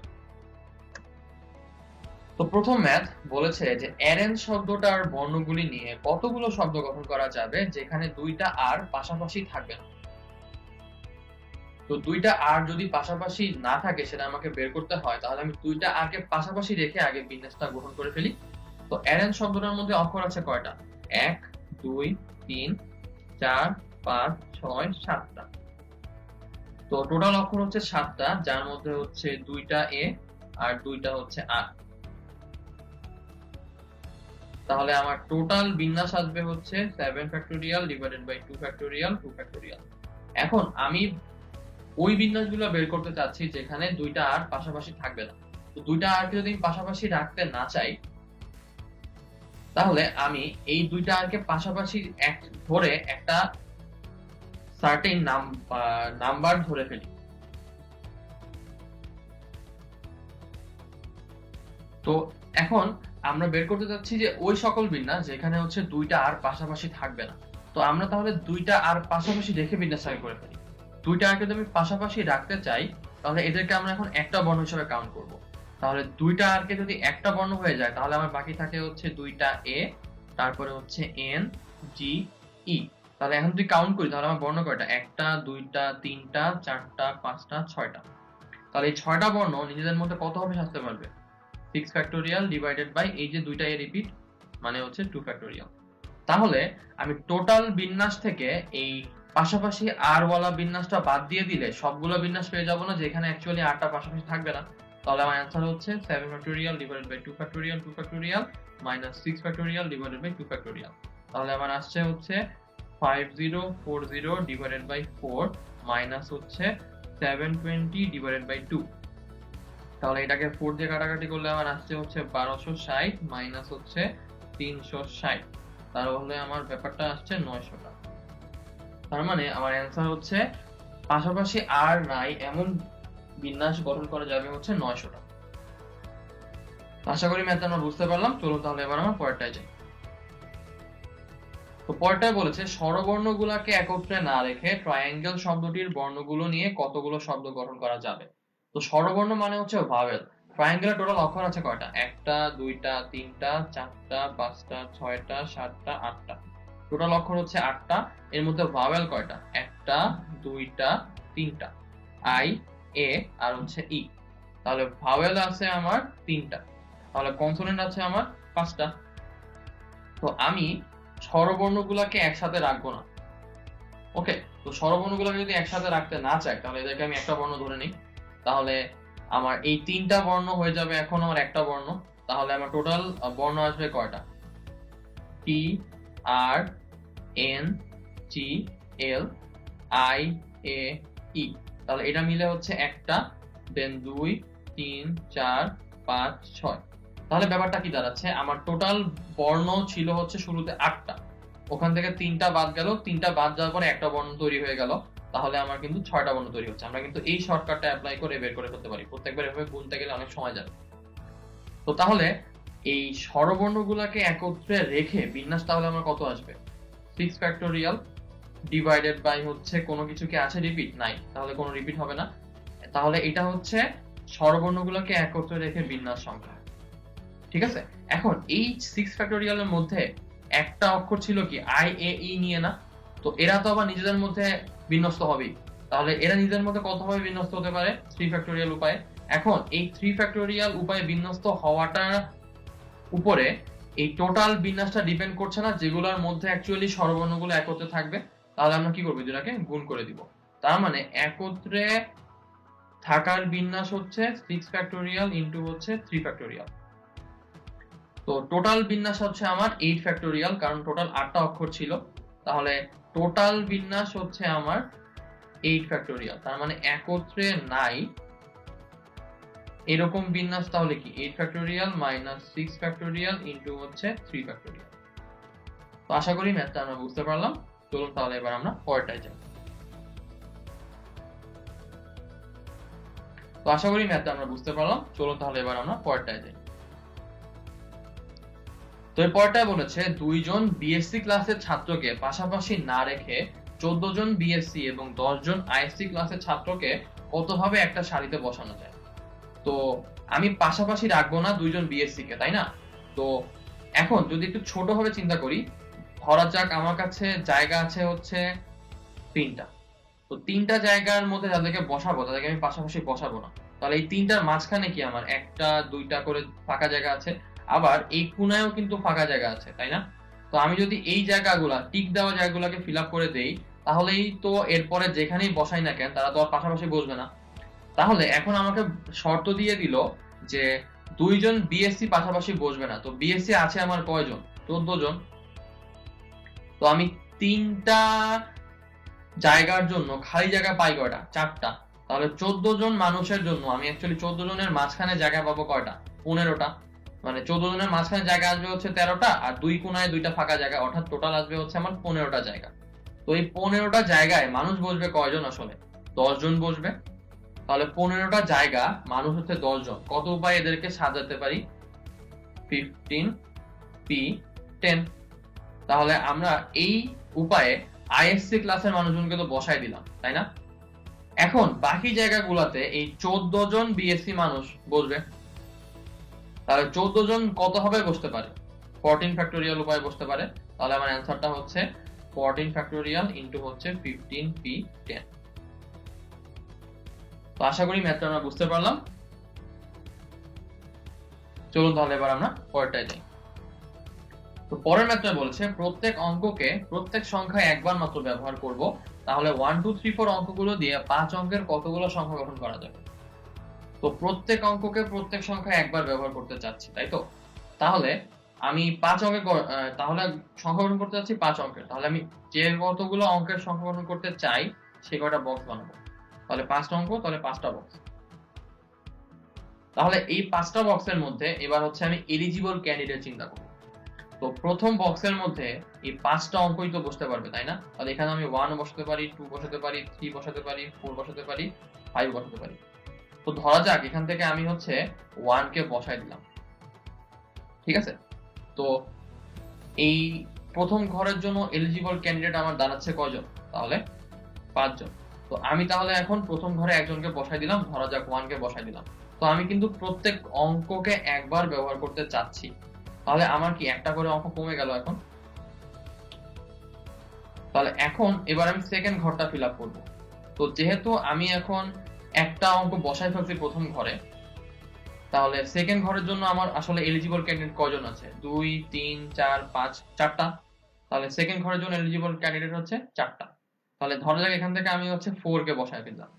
তো প্রথম ম্যাথ বলেছে যে অ্যারেঞ্জ শব্দটার বর্ণগুলি নিয়ে কতগুলো শব্দ গঠন করা যাবে যেখানে 2টা আর পাশাপাশি থাকবে না। তো 2টা আর যদি পাশাপাশি না থাকে সেটা আমাকে বের করতে হয়, তাহলে আমি 2টা আর কে পাশাপাশি রেখে আগে বিন্যাসটা গঠন করে ফেলি। তো অ্যারেঞ্জ শব্দটার মধ্যে অক্ষর আছে কয়টা? 1 2 3 4 5 6 7টা। তো টোটাল অক্ষর হচ্ছে 7টা, যার মধ্যে হচ্ছে 2টা এ আর 2টা হচ্ছে আর। তাহলে আমার টোটাল বিন্যাস আসবে হচ্ছে 7 factorial divided by 2 factorial 2 factorial. এখন আমি ওই বিন্যাসগুলো বের করতে চাচ্ছি যেখানে দুইটা আর পাশাপাশি থাকবে না। তো দুইটা আরকে যদি আমি পাশাপাশি রাখতে না চাই, তাহলে আমি এই দুইটা আরকে পাশাপাশি ধরে একটা সার্টেন নাম্বার ধরে ফেলি। তো এখন আমরা বের করতে চাচ্ছি যে ওই সকল বিন্যাস যেখানে হচ্ছে দুইটা আর পাশাপাশি থাকবে না। তো আমরা তাহলে দুইটা আর পাশাপাশি রেখে বিন্যাসটাকে করে ফেলি। দুইটা আরকে যদি আমি পাশাপাশি রাখতে চাই, তাহলে এদেরকে আমরা এখন একটা বর্ণ হিসেবে কাউন্ট করব। তাহলে দুইটা আরকে যদি একটা বর্ণ হয়ে যায়, তাহলে আমার বাকি থাকে হচ্ছে দুইটা এ, তারপরে হচ্ছে এন, জি, ই। তাহলে এখন যদি কাউন্ট করি, তাহলে আমার বর্ণ কয়টা? একটা, দুইটা, তিনটা, চারটা, পাঁচটা, ছয়টা। তাহলে এই ছয়টা বর্ণ নিজেদের মধ্যে কত হবে সাজতে পারবে? 6 ফ্যাক্টোরিয়াল ডিভাইডেড বাই এই যে দুইটা এ রিপিট, মানে হচ্ছে 2 ফ্যাক্টোরিয়াল। তাহলে আমি টোটাল বিন্যাস থেকে এই পাশাপাশি আর ওয়ালা বিন্যাসটা বাদ দিয়ে দিলে সবগুলো বিন্যাস পেয়ে যাবো না, যেখানে অ্যাকচুয়ালি আরটা পাশাপাশি থাকবে না। তাহলে আমার অ্যান্সার হচ্ছে 7 factorial divided by 2 factorial 2 factorial minus 6 factorial divided by 2 factorial. তাহলে আমার আসছে হচ্ছে 5040 ডিভাইডেড বাই 4 মাইনাস হচ্ছে 720 ডিভাইডেড বাই 2। তাহলে এটাকে 4 দিয়ে কাটাকাটি করলে আমার আসছে হচ্ছে 1260 মাইনাস হচ্ছে 360, তাহলে আমার ব্যাপারটা আসছে 900টা। তার মানে আমার অ্যান্সার হচ্ছে পাশাপাশি আর নাই এমন বিন্যাস গঠন করা যাবে হচ্ছে 900টা। আশা করি ম্যাথটা আমরা বুঝতে পারলাম। চলুন তাহলে এবার আমরা পরেরটায় যাই। তো পরেরটায় বলেছে স্বরবর্ণগুলোকে একত্রে না রেখে ট্রায়াঙ্গেল শব্দটির বর্ণগুলো নিয়ে কতগুলো শব্দ গঠন করা যাবে। তো স্বরবর্ণ মানে হচ্ছে ভাওয়েল। ট্রায়াঙ্গেলের টোটাল অক্ষর আছে কয়টা? একটা, দুইটা, তিনটা, চারটা, পাঁচটা, ছয়টা, সাতটা, আটটা। টোটাল অক্ষর হচ্ছে 8টা। এর মধ্যে ভাওয়েল কয়টা? একটা, দুইটা, তিনটা, আই, এ আর হচ্ছে ই। তাহলে ভাওয়েল আছে আমার 3টা, তাহলে কনসোনেন্ট আছে আমার 5টা। তো আমি স্বরবর্ণগুলোকে একসাথে রাখবো না। ওকে, তো স্বরবর্ণগুলোকে যদি একসাথে রাখতে না চাই, তাহলে এদেরকে আমি একটা বর্ণ ধরে নিই। তাহলে আমার এই 3টা বর্ণ হয়ে যাবে এখন আমার একটা বর্ণ। তাহলে আমার টোটাল বর্ণ আসবে কয়টা? টি, আর, এন, জি, এল, আই, এ, ই। তাহলে এটা মিলে হচ্ছে একটা, দেন 2, 3, 4, 5, 6। তাহলে ব্যাপারটা কি দাঁড়াচ্ছে? আমার টোটাল বর্ণ ছিল হচ্ছে শুরুতে 8টা, ওখান থেকে 3টা বাদ গেল, 3টা বাদ যাওয়ার পরে একটা বর্ণ তৈরি হয়ে গেল। তাহলে আমার কিন্তু 6টা বর্ণ তৈরি হচ্ছে। আমরা কিন্তু এই শর্টকাটটা অ্যাপ্লাই করে বের করে ফেলতে পারি। প্রত্যেকবার এভাবে গুনতে গেলে অনেক সময় যাবে। তো তাহলে এই স্বরবর্ণগুলোকে একত্রে রেখে বিন্যাস তাহলে আমার কত আসবে? 6 ফ্যাক্টোরিয়াল ডিভাইডেড বাই হচ্ছে কোনো কিছু কি আছে রিপিট? নাই, তাহলে কোনো রিপিট হবে না। তাহলে এটা হচ্ছে স্বরবর্ণগুলোকে একত্রে রেখে বিন্যাস সংখ্যা। ঠিক আছে, এখন এই 6 ফ্যাক্টোরিয়ালের মধ্যে একটা অক্ষর ছিল কি আই, এ, ই নিয়ে না? তো এরা তো আবার নিজেদের মধ্যে বিন্যস্ত হবেই। তাহলে এরা নিজেদের মধ্যে কতভাবে বিন্যস্ত হতে পারে? 3 ফ্যাক্টোরিয়াল উপায়ে। এখন এই 3 ফ্যাক্টোরিয়াল উপায়ে বিন্যস্ত হওয়াটা উপরে এই টোটাল বিন্যাসটা ডিপেন্ড করছে না, যেগুলোর মধ্যে অ্যাকচুয়ালি স্বরবর্ণগুলো একত্রে থাকবে। তাহলে আমরা কি করব? দুটাকে গুণ করে দিব। তার মানে একত্রে থাকার বিন্যাস হচ্ছে 6 ফ্যাক্টোরিয়াল ইনটু হচ্ছে 3 ফ্যাক্টোরিয়াল। তো টোটাল বিন্যাস হচ্ছে আমার 8 ফ্যাক্টোরিয়াল, কারণ টোটাল 8টা অক্ষর ছিল। তাহলে টোটাল বিন্যাস হচ্ছে আমার 8 ফ্যাক্টোরিয়াল। তার মানে একত্রে নাই এরকম বিন্যাস তাহলে কি 8 ফ্যাক্টোরিয়াল মাইনাস 6 ফ্যাক্টোরিয়াল ইনটু হচ্ছে 3 ফ্যাক্টোরিয়াল। তো আশা করি ম্যাথটা আমরা বুঝতে পারলাম। চলুন তাহলে এবার আমরা পরেরটায় যাই। তো আশা করি ম্যাথটা আমরা বুঝতে পারলাম। চলুন তাহলে এবার আমরা পরেরটায় যাই। তো এর পরেরটায় বলেছে 2 জন বিএসসি ক্লাসের ছাত্রকে পাশাপাশি না রেখে 14 জন বিএসসি এবং 10 জন আইএসসি ক্লাসের ছাত্রকে কতভাবে একটা সারিতে বসানো যায়। তো আমি পাশাপাশি রাখবো না 2 জন বিএসসি কে, তাই না? তো এখন যদি একটু ছোট ভাবে চিন্তা করি, ধরা যাক আমার কাছে জায়গা আছে হচ্ছে 3টা। তো 3টা জায়গার মধ্যে যাদেরকে বসাবো তাদেরকে আমি পাশাপাশি বসাবো না। তাহলে এই 3টার মাঝখানে কি আমার 1টা 2টা করে ফাঁকা জায়গা আছে, আবার এই কোণায়ও কিন্তু ফাঁকা জায়গা আছে, তাই না? তো আমি যদি এই জায়গাগুলা টিক দেওয়া জায়গাগুলোকে ফিল আপ করে দেই, তাহলেই তো এরপরে যেখানেই বসাই না কেন তারা তো আর পাশাপাশি বসবে না। তাহলে এখন আমাকে শর্ত দিয়ে দিল যে 2 জন বিএসসি পাশাপাশি বসবে না। তো বিএসসি আছে আমার কয়জন? 14 জন। তো আমি 3টা জায়গার জন্য খালি জায়গা পাই কয়টা? 4টা। তাহলে 14 জন মানুষের জন্য আমি অ্যাকচুয়ালি 14 জনের মাঝখানে জায়গা পাবো কয়টা? 15টা। মানে 14 জনের মাঝখানে জায়গা আসবে হচ্ছে 13টা, আর দুই কোণায় 2টা ফাঁকা জায়গা, অর্থাৎ টোটাল আসবে হচ্ছে আমার 15টা জায়গা। তো এই 15টা জায়গায় মানুষ বসবে কয়জন? আসলে 10 জন বসবে। তাহলে 15টা জায়গা, মানুষ হচ্ছে 10 জন। কত উপায়ে এদেরকে সাজাতে পারি? 15 p 10। তাহলে আমরা এই উপায়ে আইএসসি ক্লাসের মানুষজনকে তো বসাই দিলাম, তাই না? এখন বাকি জায়গাগুলোতে এই 14 জন বিএসসি মানুষ বসবে। তাহলে 14 জন কত হবে বসতে পারে? 14 ফ্যাক্টোরিয়াল উপায়ে বসতে পারে। তাহলে আমার অ্যান্সারটা হচ্ছে 14 ফ্যাক্টোরিয়াল ইনটু হচ্ছে 15p10। তো আশা করি ম্যাথটা আমরা বুঝতে পারলাম। চলুন তাহলে এবার আমরা পরেরটায় যাই। তো পরের ম্যাথটা বলছে প্রত্যেক অঙ্ককে প্রত্যেক সংখ্যায় একবার মাত্র ব্যবহার করব, তাহলে 1 2 3 4 অঙ্কগুলো দিয়ে 5 অঙ্কের কতগুলো সংখ্যা গঠন করা যাবে? তো প্রত্যেক অঙ্ককে প্রত্যেক সংখ্যায় একবার ব্যবহার করতে চাচ্ছি, তাই তো? তাহলে আমি 5 অঙ্কের তাহলে সংখ্যা গঠন করতে চাচ্ছি 5 অঙ্কের। তাহলে আমি যে কতগুলো অঙ্কের সংখ্যা গঠন করতে চাই সে কয়টা বক্স বানাবো? তাহলে 5টা অঙ্ক, তাহলে 5টা বক্স। তাহলে এই 5টা বক্সের মধ্যে এবার হচ্ছে আমি এলিজিবল ক্যান্ডিডেট চিন্তা করব। তো প্রথম বক্সের মধ্যে এই 5টা অঙ্কই তো বসতে পারবে, তাই না? তাহলে এখানে আমি 1 বসাতে পারি, 2 বসাতে পারি, 3 বসাতে পারি, 4 বসাতে পারি, 5 বসাতে পারি। তো ধরা যাক এখান থেকে আমি হচ্ছে 1 কে বসাই দিলাম, ঠিক আছে? তো এই প্রথম ঘরের জন্য এলিজিবল ক্যান্ডিডেট আমার দাঁড়াচ্ছে কয়জন? তাহলে 5 জন। তো আমি তাহলে এখন প্রথম ঘরে একজনকে বসাই দিলাম, ধরা যাক 1 কে বসাই দিলাম। তো আমি কিন্তু প্রত্যেক অঙ্ককে একবার ব্যবহার করতে চাচ্ছি। তাহলে আমার কি একটা করে অঙ্ক কমে গেল এখন? তাহলে এখন এবার আমি সেকেন্ড ঘরটা ফিল আপ করবো। তো যেহেতু আমি এখন একটা অঙ্ক বসাই ফেলছি প্রথম ঘরে, তাহলে সেকেন্ড ঘরের জন্য আমার আসলে এলিজিবল ক্যান্ডিডেট কয়জন আছে? 2 3 4 5, 4টা। তাহলে সেকেন্ড ঘরের জন্য এলিজিবল ক্যান্ডিডেট হচ্ছে 4টা। তাহলে ধরা যাক এখান থেকে আমি হচ্ছে 4 কে বসায় ফেললাম।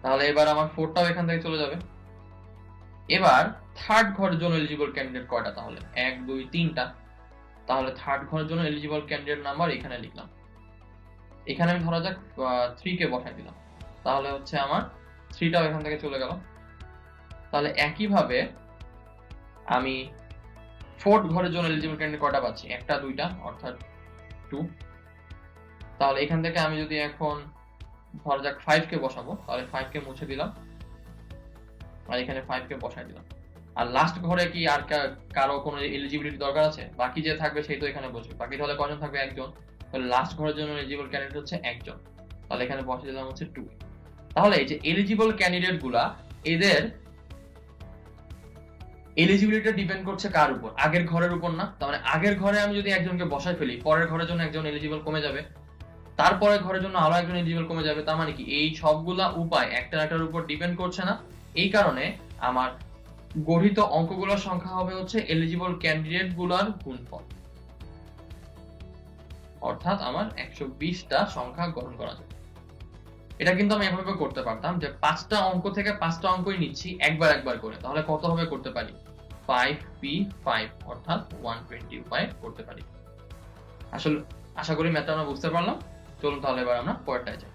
তাহলে এবার আমার 4টাও এখান থেকে চলে যাবে। এবার থার্ড ঘরের জন্য এলিজিবল ক্যান্ডিডেট কয়টা? তাহলে 1 2 3টা। তাহলে থার্ড ঘরের জন্য এলিজিবল ক্যান্ডিডেট নাম্বার এখানে লিখলাম। এখানে আমি ধরা যাক 3 কে বসাই দিলাম। তাহলে হচ্ছে আমার 3টাও এখান থেকে চলে গেল। তাহলে একইভাবে আমি ফোর্থ ঘরের জন্য এলিজিবল ক্যান্ডিডেট কয়টা পাচ্ছি? একটা, দুইটা, অর্থাৎ 2। তাহলে এখান থেকে আমি যদি এখন ধরা যাক 5 কে বসাবো, তাহলে 5 কে মুছে দিলাম আর এখানে 5 কে বসাই দিলাম। আর লাস্ট ঘরে কি আর কারো কোনো এলিজিবিলিটি দরকার আছে? বাকি যে থাকবে সেই তো এখানে বসবে। বাকি তাহলে কয়জন থাকবে? একজন। তাহলে লাস্ট ঘরের জন্য এলিজিবল ক্যান্ডিডেট হচ্ছে একজন। তাহলে এখানে বসিয়ে দিলাম হচ্ছে 2। তাহলে এই যে এলিজিবল ক্যান্ডিডেট গুলা, এদের এলিজিবিলিটি ডিপেন্ড করছে কার উপর? আগের ঘরের উপর না? তার মানে আগের ঘরে আমি যদি একজনকে বসাই ফেলি, পরের ঘরের জন্য একজন এলিজিবল কমে যাবে, তারপরে ঘরের জন্য আরো একজন এলিজিবল কমে যাবে। তার মানে কি এই সবগুলা উপায় একটার উপর ডিপেন্ড করছে না? এই কারণে আমার গঠিত অঙ্কগুলোর সংখ্যা হবে হচ্ছে এলিজিবল ক্যান্ডিডেট গুলার গুণফল, অর্থাৎ আমার 120টা সংখ্যা গঠন করা যাবে। এটা কিন্তু আমি এভাবে করতে পারতাম যে 5টা অঙ্ক থেকে 5টা অঙ্কই নিচ্ছি একবার করে। তাহলে কত হবে করতে পারি? 5p5, অর্থাৎ 120 উপায়ে করতে পারি। আসলে আশা করি ম্যাথটা আমরা বুঝতে পারলাম। চলুন তাহলে এবার আমরা পরেরটায় যাই।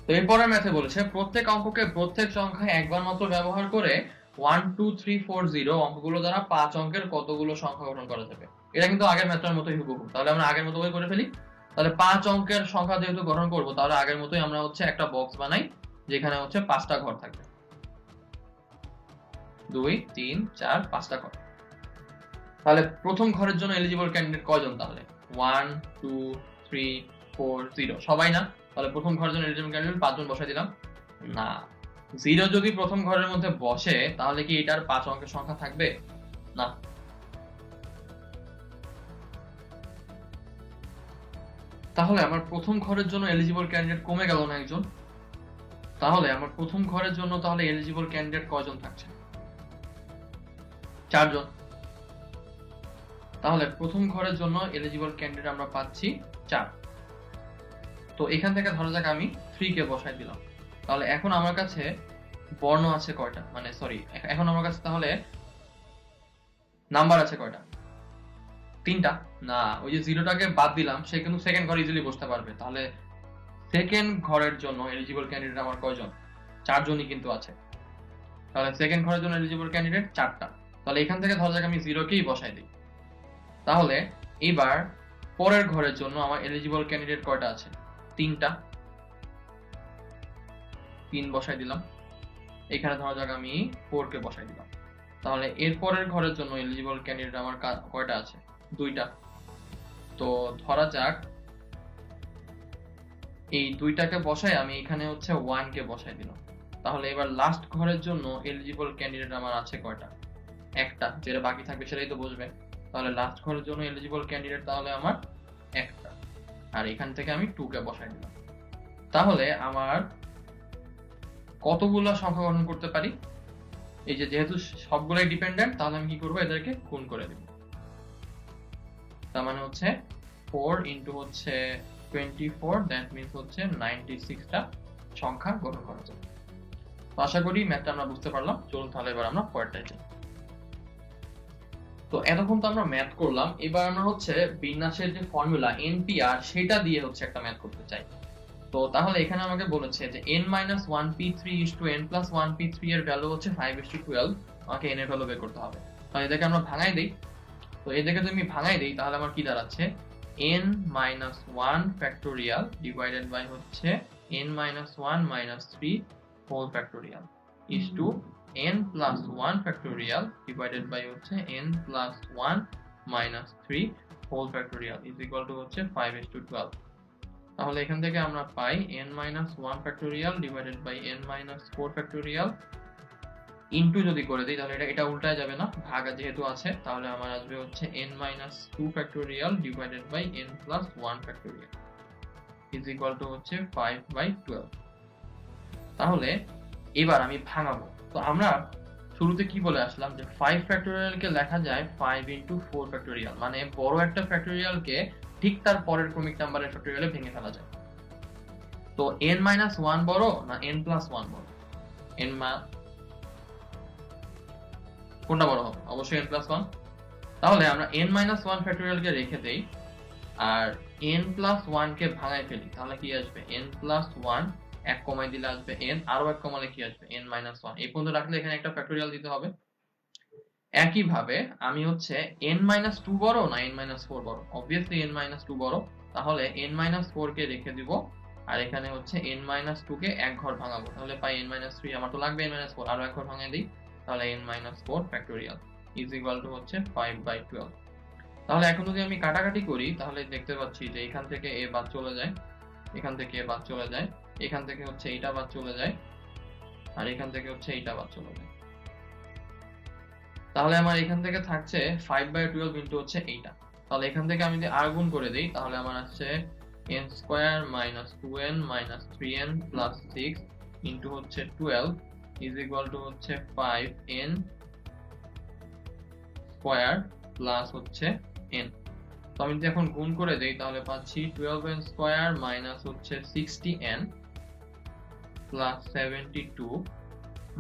তো এরপরের ম্যাথে বলেছে প্রত্যেক অঙ্ককে প্রত্যেক সংখ্যায় একবার মাত্র ব্যবহার করে 1 2 3 4 0 অঙ্কগুলো দ্বারা 5 অঙ্কের কতগুলো সংখ্যা গঠন করা যাবে? এটা কিন্তু আগের ম্যাথটার মতোই হুবহু। তাহলে আমরা আগের মতো করে ফেলি। তাহলে 5 অঙ্কের সংখ্যা যেহেতু গঠন করব, তাহলে আগের মতোই আমরা হচ্ছে একটা বক্স বানাই যেখানে হচ্ছে 5টা ঘর থাকবে। 2 3 4 5টা ঘর। তাহলে প্রথম ঘরের জন্য এলিজিবল ক্যান্ডিডেট কয়জন? তাহলে 1 2 3 4 0 সবাই না? তাহলে প্রথম ঘরের জন্য এলিজিবল ক্যান্ডিডেট 5 জন বসাই দিলাম। না, 0 যদি প্রথম ঘরের মধ্যে বসে তাহলে কি এটার 5 অঙ্কের সংখ্যা থাকবে? না। তাহলে আমার প্রথম ঘরের জন্য এলিজিবল ক্যান্ডিডেট কমে গেল না একজন? তাহলে আমার প্রথম ঘরের জন্য তাহলে এলিজিবল ক্যান্ডিডেট কয়জন থাকছে? 4 জন। তাহলে প্রথম ঘরের জন্য এলিজিবল ক্যান্ডিডেট আমরা পাচ্ছি 4। তো এখান থেকে ধরা যাক আমি 3 কে বসাই দিলাম। তাহলে এখন আমার কাছে বর্ণ আছে কয়টা, মানে সরি, এখন আমার কাছে তাহলে নাম্বার আছে কয়টা? 3টা। না, ওই যে 0টাকে বাদ দিলাম, সে কিন্তু সেকেন্ড ঘরে ইজিলি বসতে পারবে। তাহলে সেকেন্ড ঘরের জন্য এলিজিবল ক্যান্ডিডেট আমার কয়জন? 4 জনই কিন্তু আছে। তাহলে সেকেন্ড ঘরের জন্য এলিজিবল ক্যান্ডিডেট 4টা। তাহলে এখান থেকে ধরা যাক আমি 0কেই বসাই দিই। তাহলে এবার পরের ঘরের জন্য আমার এলিজিবল ক্যান্ডিডেট কয়টা আছে? 3টা। 3 বসাই দিলাম। এখানে ধরা যাক আমি 4 কে বসাই দিলাম। তাহলে এর পরের ঘরের জন্য এলিজিবল ক্যান্ডিডেট আমার কয়টা আছে? 2টা। তো ধরা যাক এই 2টাকে বসাই আমি এখানে হচ্ছে 1 কে বসাই দিলাম। তাহলে এবার লাস্ট ঘরের জন্য এলিজিবল ক্যান্ডিডেট আমার আছে কয়টা? একটা। যেটা বাকি থাকবে সেটাই তো বসবে। তাহলে লাস্ট ঘরের জন্য এলিজিবল ক্যান্ডিডেট তাহলে আমার একটা। আর এখান থেকে আমি 2 কে বসাই দিলাম। তাহলে আমার কতগুলো সংখ্যা গঠন করতে পারি? এই যে যেহেতু সবগুলাই ডিপেন্ডেন্ট, তাহলে আমি কি করব, এদেরকে গুণ করে দেব। তার মানে হচ্ছে 4 ইনটু হচ্ছে 24, দ্যাট মিন্স হচ্ছে 96টা সংখ্যা গঠন করা যাবে। তো আশা করি ম্যাথটা আমরা বুঝতে পারলাম। চলুন তাহলে এবার আমরা পরেরটায় যাই। তো এতক্ষণ তো আমরা ম্যাথ করলাম, এবার আমরা হচ্ছে বিন্যাসের যে ফর্মুলা NPR সেটা দিয়ে হচ্ছে একটা ম্যাথ করতে চাই। তো তাহলে এখানে আমাকে বলেছে যে n-1p3 n+1p3 এর ভ্যালু হচ্ছে 5:12, আমাকে n এর ভ্যালু বের করতে হবে। তাহলে এটাকে আমরা ভাঙাই দেই। তো এটাকে যদি আমি ভাঙাই দেই তাহলে আমার কি দাঁড়াচ্ছে, n-1 ফ্যাক্টোরিয়াল ডিভাইডেড বাই হচ্ছে n-1 3 whole factorial is to n+1 factorial divided by হচ্ছে n+1 3 whole factorial is equal to হচ্ছে 5:12। তাহলে এখান থেকে আমরা পাই n-1 factorial divided by n-4 factorial into যদি করে দিই তাহলে এটা উল্টায় যাবে না, ভাগা যেহেতু আছে, তাহলে আমার আসবে হচ্ছে n-2 factorial divided by n+1 factorial is equal to হচ্ছে 5/12। তাহলে এবার আমি ভাঙাবো। তো আমরা শুরুতে কি বলে আসলাম যে 5 ফ্যাক্টোরিয়ালকে লেখা যায় 5 ইনটু 4 ফ্যাক্টোরিয়াল, মানে বড় একটা ফ্যাক্টোরিয়ালকে ঠিক তার পরের ক্রমিক নাম্বারের ফ্যাক্টোরিয়ালে ভেঙে ফেলা যায়। তো n-1 বড় না n+1 বড়? কোনটা বড় হবে? অবশ্যই n+1। তাহলে আমরা n-1 ফ্যাক্টোরিয়ালকে রেখে দেই আর n+1 কে ভাঙাই ফেলি, তাহলে কি আসবে? n+1 এক কমাই দিলে আসবে n, আরো এক কমালে কি আসবে? n-1। এই পর্যন্ত রাখলে এখানে একটা ফ্যাক্টোরিয়াল দিতে হবে। একই ভাবে আমি হচ্ছে n-2 বড় না n-4 বড়? অবভিয়াসলি n-2 বড়। তাহলে n-4 কে রেখে দিব আর এখানে হচ্ছে n-2 কে এক ঘর ভাঙাবো, তাহলে পাই n-3। আমার তো লাগবে n-4, আরো এক ঘর ভাঙাই দিই, তাহলে n-4 factorial is equal to হচ্ছে 5/12। তাহলে এখন যদি আমি কাটাকাটি করি তাহলে দেখতে পাচ্ছি যে এখান থেকে a বাদ চলে যায়, এখান থেকে a বাদ চলে যায়, এখান থেকে হচ্ছে এইটা বাদ চলে যায় আর এখান থেকে হচ্ছে এইটা বাদ চলে যায়। তাহলে আমার এখান থেকে থাকছে 5/12 ইনটু হচ্ছে এইটা। তাহলে এখান থেকে আমি যদি আর গুণ করে দেই তাহলে আমার আসছে n square minus 2n minus 3n plus 6 into হচ্ছে 12 ইজ ইকুয়াল টু হচ্ছে 5n স্কয়ার প্লাস হচ্ছে n। তো আমি যদি এখন গুণ করে দেই তাহলে পাচ্ছি 12n স্কয়ার মাইনাস হচ্ছে 60n প্লাস 72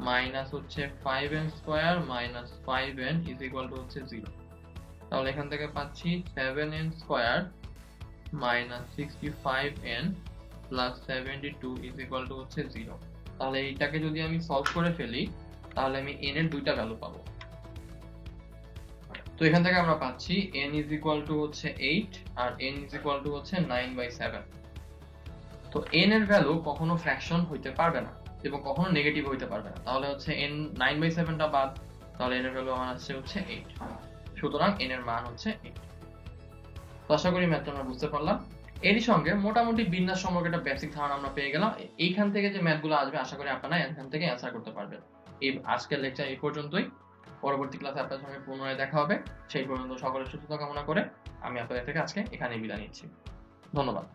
মাইনাস হচ্ছে 5n square minus 5n is equal to হচ্ছে 0। তাহলে এখান থেকে পাচ্ছি 7n square minus 65n plus 72 is equal to হচ্ছে 0। তাহলে এইটাকে যদি আমি সলভ করে ফেলি তাহলে আমি n এর দুইটা ভ্যালু পাবো। তো এখান থেকে আমরা পাচ্ছি n ইজ ইকুয়াল টু হচ্ছে 8 আর n ইজ ইকুয়াল টু হচ্ছে 9/7। তো n এর ভ্যালু কখনো ফ্র্যাকশন হইতে পারবে না এবং কখনো নেগেটিভ হইতে পারবে না। তাহলে হচ্ছে n 9/7টা বাদ, তাহলে n এর ভ্যালু আমার আসছে হচ্ছে 8। সুতরাং n এর মান হচ্ছে 8। তো আশা করি ম্যাথটা আমরা বুঝতে পারলাম। এরই সঙ্গে মোটামুটি বিন্যাস সম্পর্কে একটা বেসিক ধারণা আমরা পেয়ে গেলাম। এইখান থেকে যে ম্যাথগুলো আসবে আশা করি আপনারা এখান থেকে অ্যান্সার করতে পারবেন। এই আজকের লেকচার এই পর্যন্তই। পরবর্তী ক্লাসে আপনাদের সঙ্গে পুনরায় দেখা হবে। সেই পর্যন্ত সকলের সুস্থতা কামনা করে আমি আপনাদের থেকে আজকে এখানেই বিদায় নিচ্ছি। ধন্যবাদ।